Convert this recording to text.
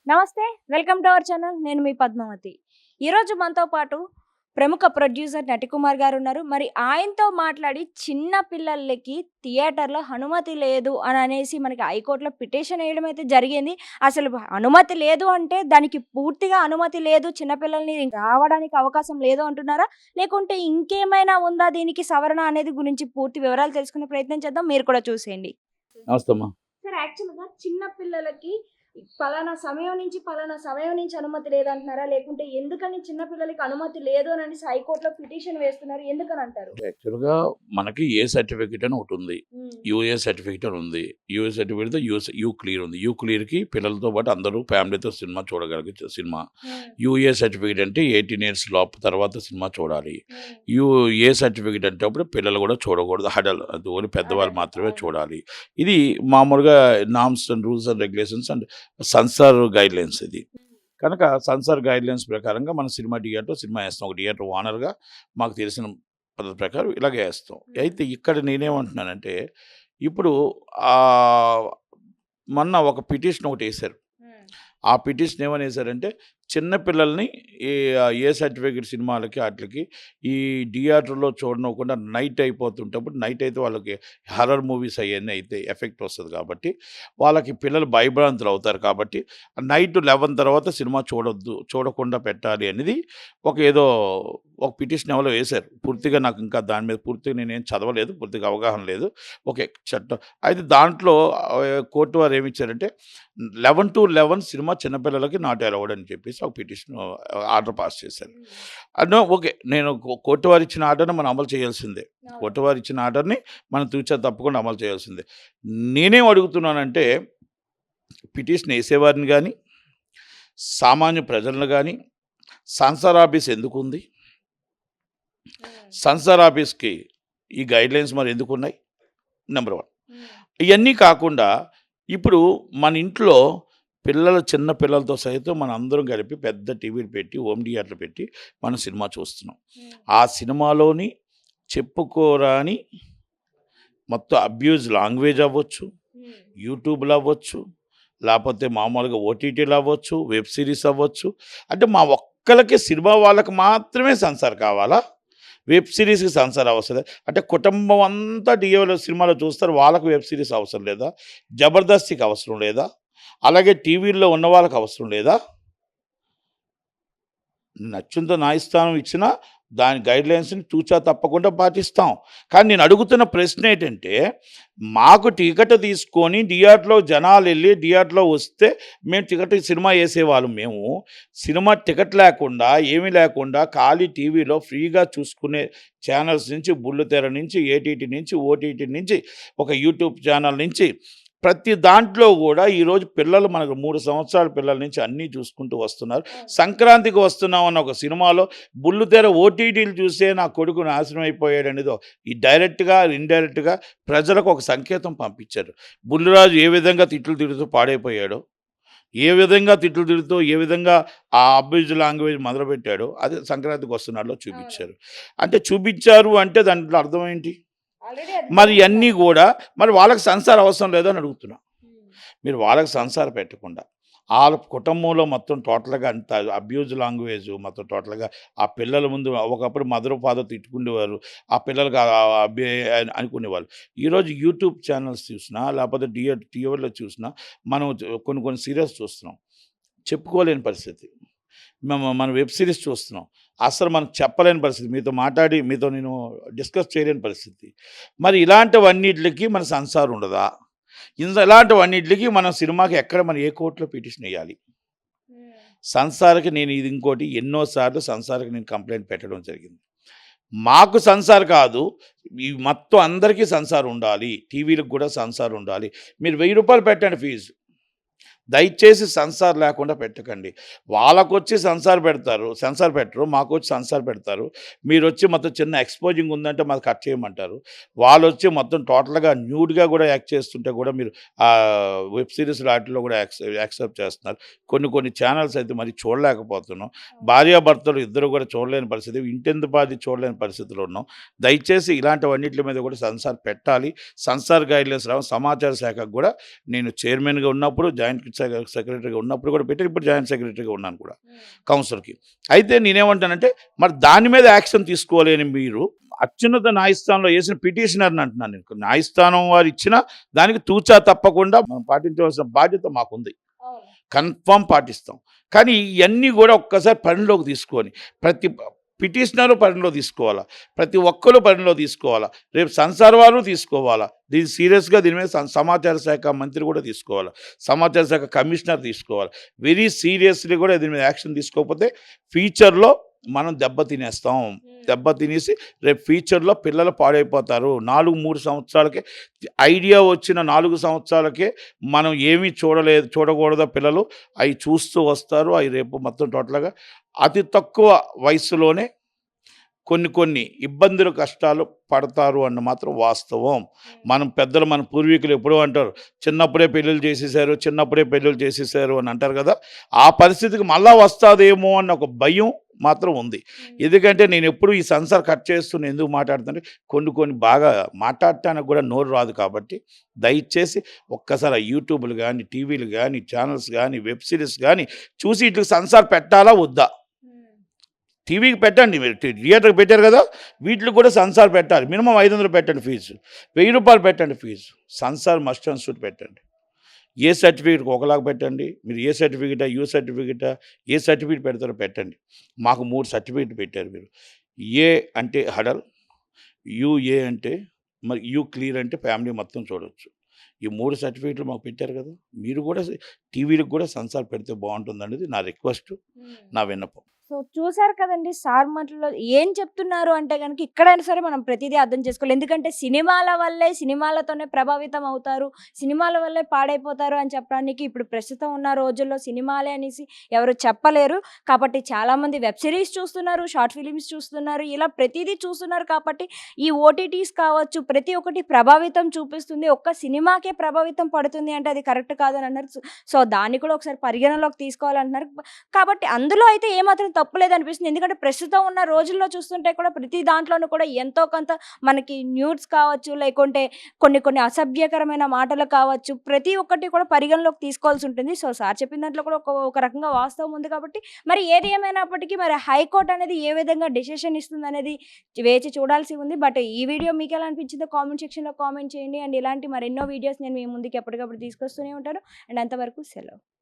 నమస్తే. Welcome to our channel. నేను మీ పద్మావతి. ఈరోజు మనతో పాటు ప్రముఖ ప్రొడ్యూసర్ నటికుమార్ గారు ఉన్నారు. మరి ఆయనతో మాట్లాడి చిన్న పిల్లలకి థియేటర్‌లో అనుమతి లేదు అని అనేసి మనకి హైకోర్ట్‌లో పిటిషన్ ఎయడం అయితే జరిగింది. అసలు అనుమతి లేదు అంటే దానికి పూర్తిగా అనుమతి లేదు, చిన్న పిల్లల్ని రావడానికి అవకాశం లేదు అంటున్నారా? లేకుంటే ఇంకేమైనా ఉందా దీనికి సవరణ అనేది గురించి పూర్తి వివరాలు తెలుసుకునే ప్రయత్నం చేద్దాం. మీరు కూడా చూసేయండి. నమస్తే అమ్మా. సార్ యాక్చువల్‌గా చిన్న పిల్లలకి పలానా సమయం నుంచి అనుమతి లేదంటున్నారా? లేకుంటే ఎందుకని చిన్న పిల్లలకి అనుమతి లేదు అని అనేసి హైకోర్ట్‌లో పిటిషన్ వేస్తున్నారు. ఎందుకని అంటారు? యాక్చువల్‌గా మనకి ఏ సర్టిఫికేట్ అని ఒకటి ఉంది. యూఏ సర్టిఫికేట్ అని ఉంది. యూఏ సర్టిఫికేట్‌తో యూ క్లియర్ ఉంది. యూ క్లియర్‌కి పిల్లలతో పాటు అందరూ ఫ్యామిలీతో సినిమా చూడగలిగే సినిమా. యూఏ సర్టిఫికేట్ అంటే 18 ఇయర్స్ లోపు తర్వాత సినిమా చూడాలి. యూఏ సర్టిఫికేట్ అంటే అప్పుడు పిల్లలు కూడా చూడకూడదు. అది ఓన్లీ పెద్దవాళ్ళు మాత్రమే చూడాలి. ఇది మామూలుగా norms and rules and regulations and censor guidelines ఇది. కనుక సెన్సార్ గైడ్లైన్స్ ప్రకారంగా మనం సినిమా వేస్తాం. ఒక థియేటర్ ఓనర్‌గా మాకు తెలిసిన పద్ధతి ప్రకారం ఇలాగే వేస్తాం. అయితే ఇక్కడ నేనేమంటున్నానంటే ఇప్పుడు మొన్న ఒక పిటిషన్ ఒకటి వేశారు. ఆ పిటిషన్ ఏమని వేశారంటే చిన్న పిల్లల్ని ఏ సర్టిఫికేట్ సినిమాలకి వాటికి ఈ థియేటర్లో చూడకుండా నైట్ అయిపోతుంటప్పుడు నైట్ అయితే వాళ్ళకి హర్రర్ మూవీస్ అవన్నీ అయితే ఎఫెక్ట్ వస్తుంది కాబట్టి వాళ్ళకి పిల్లలు భయభ్రాంతులు అవుతారు కాబట్టి నైట్ 11 తర్వాత సినిమా చూడకుండా పెట్టాలి అనేది ఒక పిటిషన్ ఎవరో వేశారు. పూర్తిగా నాకు ఇంకా దాని మీద పూర్తిగా నేనేం చదవలేదు, పూర్తిగా అవగాహన లేదు. ఓకే, చట్టం అయితే దాంట్లో కోర్టు వారు ఏమి ఇచ్చారంటే 11 to 11 సినిమా చిన్నపిల్లలకి నాట్ అలౌడ్ అని చెప్పేసి ఒక పిటిషన్ ఆర్డర్ పాస్ చేశారు. ఓకే, నేను కోర్టు వారు ఇచ్చిన ఆర్డర్ని మనం అమలు చేయాల్సిందే. కోర్టు వారు ఇచ్చిన ఆర్డర్ని మనం తూచా తప్పకుండా అమలు చేయాల్సిందే. నేనేం అడుగుతున్నానంటే పిటిషన్ వేసేవారిని కానీ సామాన్య ప్రజలను కానీ సెన్సార్ ఆఫీస్ ఎందుకు ఉంది? సెన్సార్ ఆఫీస్కి ఈ గైడ్లైన్స్ మరి ఎందుకు ఉన్నాయి? నెంబర్ 1. ఇవన్నీ కాకుండా ఇప్పుడు మన ఇంట్లో చిన్న పిల్లలతో సైతం మనం అందరం కలిపి పెద్ద టీవీలు పెట్టి హోమ్ థియేటర్లు పెట్టి మనం సినిమా చూస్తున్నాం. ఆ సినిమాలోని చెప్పుకోరాని మొత్తం అబ్యూజ్ లాంగ్వేజ్ అవ్వచ్చు, యూట్యూబ్లో అవ్వచ్చు, లేకపోతే మామూలుగా ఓటీటీలు అవ్వచ్చు, వెబ్ సిరీస్ అవ్వచ్చు. అంటే మా ఒక్కరికి సినిమా వాళ్ళకి మాత్రమే సెన్సార్ కావాలా? వెబ్ సిరీస్కి సెన్సార్ అవసరం లేదు అంటే కుటుంబం అంతా సినిమాలో చూస్తారు, వాళ్ళకు వెబ్ సిరీస్ అవసరం లేదా? జబర్దస్తికి అవసరం లేదా? అలాగే టీవీల్లో ఉన్న వాళ్ళకి అవసరం లేదా? నచ్చుంతో న్యాయస్థానం ఇచ్చినా దాని గైడ్లైన్స్ని తూచా తప్పకుండా పాటిస్తాం. కానీ నేను అడుగుతున్న ప్రశ్న ఏంటంటే మాకు టికెట్ తీసుకొని థియేటర్లో జనాలు వెళ్ళి థియేటర్లో వస్తే మేము సినిమా వేసేవాళ్ళం. మేము సినిమా టికెట్ లేకుండా ఏమీ లేకుండా ఖాళీ టీవీలో ఫ్రీగా చూసుకునే ఛానల్స్ నుంచి, బుల్లితెర నుంచి, ఏటీటీ నుంచి, ఓటీటీ నుంచి, ఒక యూట్యూబ్ ఛానల్ నుంచి ప్రతి దాంట్లో కూడా ఈరోజు పిల్లలు మనకు 3 సంవత్సరాల పిల్లల నుంచి అన్నీ చూసుకుంటూ వస్తున్నారు. సంక్రాంతికి వస్తున్నామన్న ఒక సినిమాలో బుల్లితెర ఓటీటీలు చూసే నా కొడుకు నాశనం అయిపోయాడు అనేది ఈ డైరెక్ట్గా ఇండైరెక్ట్గా ప్రజలకు ఒక సంకేతం పంపించారు. బుల్లిరాజు ఏ విధంగా తిడుతూ పాడైపోయాడో, ఏ విధంగా ఆ అబ్యూజ్ లాంగ్వేజ్ మొదలుపెట్టాడో అది సంక్రాంతికి వస్తున్నాడులో చూపించారు. అంటే చూపించారు అంటే దాంట్లో అర్థం ఏంటి? మరి అన్నీ కూడా మరి వాళ్ళకి సెన్సార్ అవసరం లేదని అడుగుతున్నా. మీరు వాళ్ళకి సెన్సార్ పెట్టకుండా వాళ్ళ కుటుంబంలో మొత్తం టోటల్గా అంత అబ్యూజ్ లాంగ్వేజ్ మొత్తం టోటల్గా ఆ పిల్లల ముందు ఒకప్పుడు మదర్ ఫాదర్ తిట్టుకునేవారు, ఆ పిల్లలకి అనుకునేవాళ్ళు. ఈరోజు యూట్యూబ్ ఛానల్స్ చూసినా లేకపోతే టీవీలో చూసినా మనం కొన్ని సీరియల్స్ చూస్తున్నాం, చెప్పుకోలేని పరిస్థితి. మనం వెబ్ సిరీస్ చూస్తున్నాం, అసలు మనం చెప్పలేని పరిస్థితి. మీతో నేను డిస్కస్ చేయలేని పరిస్థితి. మరి ఇలాంటివన్నిటికి మన సెన్సార్ ఉండదా? ఇలాంటివన్నిటికి మనం సినిమాకి మనం ఏ కోర్టులో పిటిషన్ వేయాలి? సెన్సార్కి నేను ఇది ఇంకోటి ఎన్నోసార్లు సెన్సార్కి నేను కంప్లైంట్ పెట్టడం జరిగింది. మాకు సెన్సార్ కాదు, ఈ మొత్తం అందరికీ సెన్సార్ ఉండాలి, టీవీలకు కూడా సెన్సార్ ఉండాలి. మీరు 1000 రూపాయలు పెట్టండి ఫీజు, దయచేసి సెన్సార్ లేకుండా పెట్టకండి. వాళ్ళకొచ్చి సెన్సార్ పెట్టరు, మాకు వచ్చి సెన్సార్ పెడతారు. మీరు వచ్చి మొత్తం చిన్న ఎక్స్పోజింగ్ ఉందంటే మాకు కట్ చేయమంటారు. వాళ్ళు వచ్చి మొత్తం టోటల్గా న్యూడ్గా కూడా యాక్ట్ చేస్తుంటే కూడా మీరు వెబ్ సిరీస్ వాటిలో కూడా యాక్సెప్ట్ చేస్తున్నారు. కొన్ని ఛానల్స్ అయితే మరి చూడలేకపోతున్నాం. భార్యాభర్తలు ఇద్దరు కూడా చూడలేని పరిస్థితి, ఇంటెందు బాధి చూడలేని పరిస్థితిలో ఉన్నాం. దయచేసి ఇలాంటివన్నిటి మీద కూడా సెన్సార్ పెట్టాలి. సెన్సార్ గైడ్లైన్స్ సమాచార శాఖకు కూడా నేను చైర్మన్గా ఉన్నప్పుడు జాయింట్ సెక్రటరీగా ఉన్నప్పుడు కూడా పెట్టారు, ఇప్పుడు జాయింట్ సెక్రటరీగా ఉన్నాను కూడా కౌన్సిల్కి. అయితే నేనేమంటానంటే మరి దాని మీద యాక్షన్ తీసుకోవాలి అని మీరు అత్యున్నత న్యాయస్థానంలో వేసిన పిటిషనర్ని అంటున్నాను నేను. న్యాయస్థానం వారు ఇచ్చిన దానికి తూచా తప్పకుండా మనం పాటించవలసిన బాధ్యత మాకుంది, కన్ఫామ్ పాటిస్తాం. కానీ ఇవన్నీ కూడా ఒక్కసారి పరిణిలోకి తీసుకొని ప్రతి పిటిషనరు పరిణిలో తీసుకోవాలా, ప్రతి ఒక్కరు పరిణిలో తీసుకోవాలా, రేపు సంసార్ వారు తీసుకోవాలా. దీన్ని సీరియస్గా దీని మీద సమాచార శాఖ మంత్రి కూడా తీసుకోవాలి, సమాచార శాఖ కమిషనర్ తీసుకోవాలి. వెరీ సీరియస్లీ కూడా దీని మీద యాక్షన్ తీసుకోకపోతే ఫ్యూచర్లో మనం దెబ్బతినేస్తాం. దెబ్బతినేసి రేపు ఫ్యూచర్లో పిల్లలు పాడైపోతారు. 3 సంవత్సరాలకే ఐడియా వచ్చిన 4 సంవత్సరాలకే మనం ఏమీ చూడకూడదో పిల్లలు అవి చూస్తూ వస్తారు. అవి రేపు మొత్తం టోటల్గా అతి తక్కువ వయసులోనే కొన్ని ఇబ్బందులు కష్టాలు పడతారు అన్న మాత్రం వాస్తవం. మనం పెద్దలు మన పూర్వీకులు ఎప్పుడూ అంటారు, చిన్నప్పుడే పెళ్ళిళ్ళు చేసేసారు అని అంటారు కదా. ఆ పరిస్థితికి మళ్ళా వస్తుందేమో అన్న ఒక భయం మాత్రం ఉంది. ఎందుకంటే నేను ఎప్పుడు ఈ సంసార్ కట్ చేస్తూ నేను ఎందుకు మాట్లాడుతుంటే కొన్ని బాగా మాట్లాడటానికి కూడా నోరు రాదు. కాబట్టి దయచేసి ఒక్కసారి యూట్యూబ్లు కానీ, టీవీలు కానీ, ఛానల్స్ కానీ, వెబ్ సిరీస్ కానీ చూసి ఇట్లా సంసార్ పెట్టాలా వద్దా. టీవీకి పెట్టండి, మీరు థియేటర్కి పెట్టారు కదా, వీటికి కూడా సంసార్ పెట్టాలి. మినిమం 500 పెట్టండి ఫీజు, 1000 రూపాయలు పెట్టండి fee. Samsar must and should పెట్టండి. ఏ సర్టిఫికేట్కి ఒకలాగా పెట్టండి. మీరు ఏ సర్టిఫికేటా, యూ సర్టిఫికేటా, ఏ సర్టిఫికేట్ పెడతారో పెట్టండి. మాకు 3 సర్టిఫికేట్ పెట్టారు మీరు. ఏ అంటే హడల్, యూఏ అంటే మరి యూ క్లియర్ అంటే ఫ్యామిలీ మొత్తం చూడవచ్చు. ఈ 3 సర్టిఫికేట్లు మాకు పెట్టారు కదా. మీరు కూడా టీవీలకు కూడా సంసార్ పెడితే బాగుంటుంది నా రిక్వెస్ట్, నా విన్నపం. సో చూసారు కదండి సార్ మాటల్లో ఏం చెప్తున్నారు అంటే కనుక ఇక్కడైనా సరే మనం ప్రతిదీ అర్థం చేసుకోవాలి. ఎందుకంటే సినిమాల వల్లే, సినిమాలతోనే ప్రభావితం అవుతారు, సినిమాల వల్లే పాడైపోతారు అని చెప్పడానికి ఇప్పుడు ప్రస్తుతం ఉన్న రోజుల్లో సినిమాలే అనేసి ఎవరు చెప్పలేరు. కాబట్టి చాలామంది వెబ్ సిరీస్ చూస్తున్నారు, షార్ట్ ఫిలిమ్స్ చూస్తున్నారు, ఇలా ప్రతిదీ చూస్తున్నారు. కాబట్టి ఈ ఓటీటీస్ కావచ్చు ప్రతి ఒక్కటి ప్రభావితం చూపిస్తుంది. ఒక్క సినిమాకే ప్రభావితం పడుతుంది అంటే అది కరెక్ట్ కాదని అన్నారు. సో దాన్ని కూడా ఒకసారి పరిగణలోకి తీసుకోవాలంటున్నారు. కాబట్టి అందులో అయితే ఏమాత్రం తప్పులేదు అనిపిస్తుంది. ఎందుకంటే ప్రస్తుతం ఉన్న రోజుల్లో చూస్తుంటే కూడా ప్రతి దాంట్లోనూ కూడా ఎంతో కొంత మనకి న్యూస్ కావచ్చు, లేకుంటే కొన్ని అసభ్యకరమైన మాటలు కావచ్చు, ప్రతి ఒక్కటి కూడా పరిగణలోకి తీసుకోవాల్సి ఉంటుంది. సో సార్ చెప్పిన దాంట్లో కూడా ఒక రకంగా వాస్తవం ఉంది. కాబట్టి మరి ఏది ఏమైనప్పటికీ మరి హైకోర్టు అనేది ఏ విధంగా డెసిషన్ ఇస్తుంది అనేది వేచి చూడాల్సి ఉంది. బట్ ఈ వీడియో మీకు ఎలా అనిపించిందో కామెంట్ సెక్షన్లో కామెంట్ చేయండి. అండ్ ఇలాంటి మరెన్నో వీడియోస్ నేను మీ ముందుకి ఎప్పటికప్పుడు తీసుకొస్తూనే ఉంటాను. అండ్ అంతవరకు సెలవు.